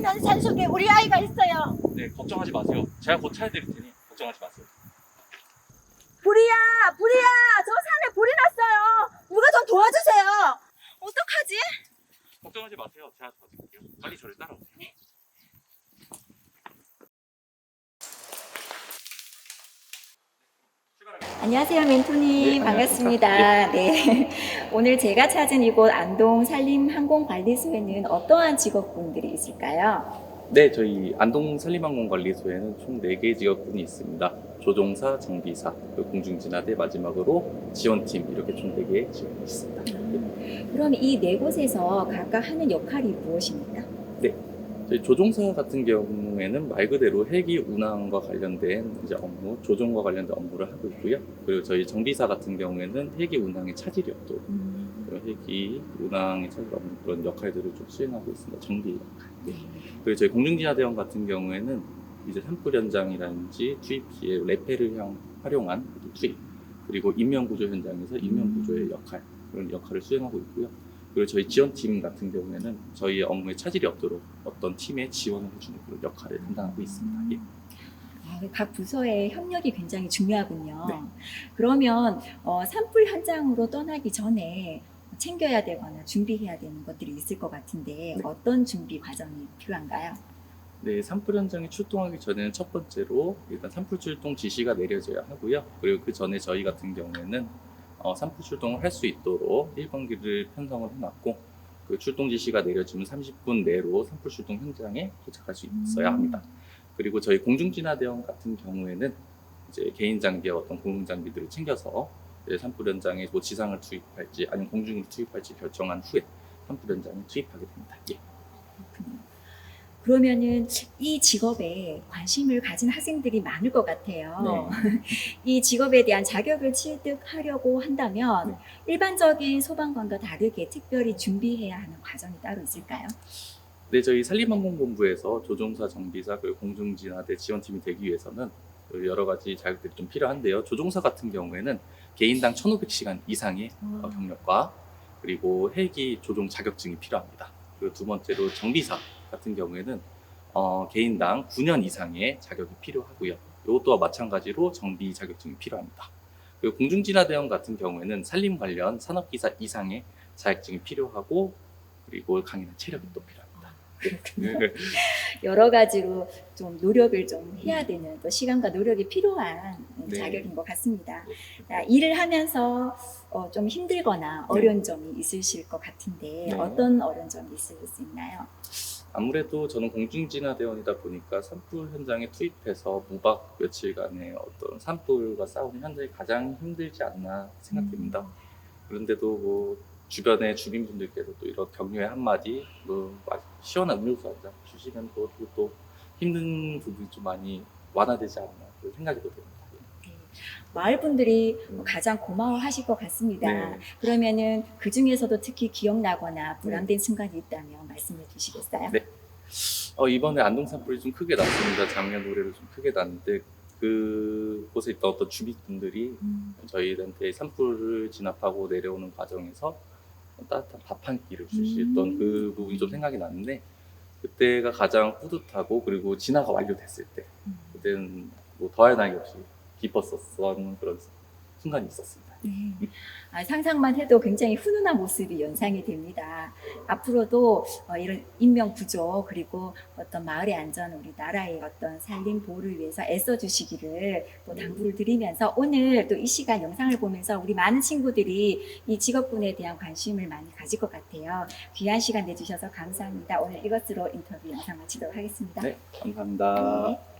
보이는 산속에 우리 아이가 있어요. 네, 걱정하지 마세요. 제가 곧 차려드릴 테니 걱정하지 마세요. 불이야, 불이야, 저 산에 불이 났어요. 누가 좀 도와주세요. 어떡하지? 걱정하지 마세요. 제가 도와드릴게요. 빨리 저를 따라오세요. 안녕하세요, 멘토님. 네, 반갑습니다. 네. 오늘 제가 찾은 이곳 안동 산림항공관리소에는 어떠한 직업군들이 있을까요? 네, 저희 안동 산림항공관리소에는 총 4개의 직업군이 있습니다. 조종사, 정비사, 그리고 공중진화대, 마지막으로 지원팀 이렇게 총 4개의 직업군이 있습니다. 그럼 이 네 곳에서 각각 하는 역할이 무엇입니까? 네, 저희 조종사 같은 경우에는 말 그대로 헬기 운항과 관련된 이제 업무, 조종과 관련된 업무를 하고 있고요. 그리고 저희 정비사 같은 경우에는 헬기 운항에 차질이 없도록 그런 헬기 운항에 차질이 없는 그런 역할들을 좀 수행하고 있습니다. 정비 역할. 네. 그리고 저희 공중진화대원 같은 경우에는 이제 산불 현장이라든지 투입 시에 레페를 활용한 투입, 그리고 인명구조 현장에서 인명구조의 역할, 그런 역할을 수행하고 있고요. 그리고 저희 지원팀 같은 경우에는 저희 업무에 차질이 없도록 어떤 팀에 지원을 해주는 그런 역할을 담당하고 있습니다. 예. 각 부서의 협력이 굉장히 중요하군요. 네. 그러면 산불 현장으로 떠나기 전에 챙겨야 되거나 준비해야 되는 것들이 있을 것 같은데 네. 어떤 준비 과정이 필요한가요? 네, 산불 현장에 출동하기 전에는 첫 번째로 일단 산불 출동 지시가 내려져야 하고요. 그리고 그 전에 저희 같은 경우에는 산불 출동을 할 수 있도록 1번기를 편성을 해놨고, 그 출동 지시가 내려지면 30분 내로 산불 출동 현장에 도착할 수 있어야 합니다. 그리고 저희 공중진화대원 같은 경우에는 이제 개인 장비와 어떤 공중 장비들을 챙겨서 이제 산불 현장에 뭐 지상을 투입할지 아니면 공중으로 투입할지 결정한 후에 산불 현장에 투입하게 됩니다. 예. 그렇군요. 그러면은 이 직업에 관심을 가진 학생들이 많을 것 같아요. 네. 이 직업에 대한 자격을 취득하려고 한다면 네. 일반적인 소방관과 다르게 특별히 준비해야 하는 과정이 따로 있을까요? 네, 저희 산림항공본부에서 조종사, 정비사, 그리고 공중진화대 지원팀이 되기 위해서는 그 여러 가지 자격들이 좀 필요한데요. 조종사 같은 경우에는 개인당 1,500시간 이상의 경력과 그리고 헬기 조종 자격증이 필요합니다. 그리고 두 번째로 정비사 같은 경우에는 개인당 9년 이상의 자격이 필요하고요. 이것도 마찬가지로 정비 자격증이 필요합니다. 그리고 공중진화대원 같은 경우에는 산림 관련 산업기사 이상의 자격증이 필요하고, 그리고 강인한 체력이 또 필요합니다. 여러 가지로 좀 노력을 좀 해야 되는 또 시간과 노력이 필요한 네. 자격인 것 같습니다. 자, 일을 하면서 좀 힘들거나 어려운 점이 있으실 것 같은데 네. 어떤 어려운 점이 있을 수 있나요? 아무래도 저는 공중진화대원이다 보니까 산불 현장에 투입해서 무박 며칠간의 어떤 산불과 싸우는 현장이 가장 힘들지 않나 생각됩니다. 그런데도 뭐 주변의 주민분들께서 또 이런 격려의 한마디, 뭐 시원한 음료수 한 잔 주시면 또 힘든 부분이 좀 많이 완화되지 않나 그런 생각이 또 듭니다. 마을 분들이 가장 고마워하실 것 같습니다. 네. 그러면은 그 중에서도 특히 기억나거나 보람된 순간이 있다면 말씀해 주시겠어요? 네. 이번에 안동 산불이 좀 크게 났습니다. 작년 올해로 좀 크게 났는데, 그곳에 있던 어떤 주민분들이 저희한테 산불을 진압하고 내려오는 과정에서 따뜻한 밥 한 끼를 주셨던 그 부분이 좀 생각이 나는데, 그때가 가장 뿌듯하고, 그리고 진화가 완료됐을 때 그때는 뭐 더할 나위 없이 기뻤었던 그런 순간이 있었습니다. 네. 상상만 해도 굉장히 훈훈한 모습이 연상이 됩니다. 앞으로도 이런 인명 구조 그리고 어떤 마을의 안전, 우리 나라의 어떤 산림 보호를 위해서 애써 주시기를 또 당부를 드리면서 오늘 또 이 시간 영상을 보면서 우리 많은 친구들이 이 직업군에 대한 관심을 많이 가질 것 같아요. 귀한 시간 내주셔서 감사합니다. 오늘 이것으로 인터뷰 영상 마치도록 하겠습니다. 네, 감사합니다. 네.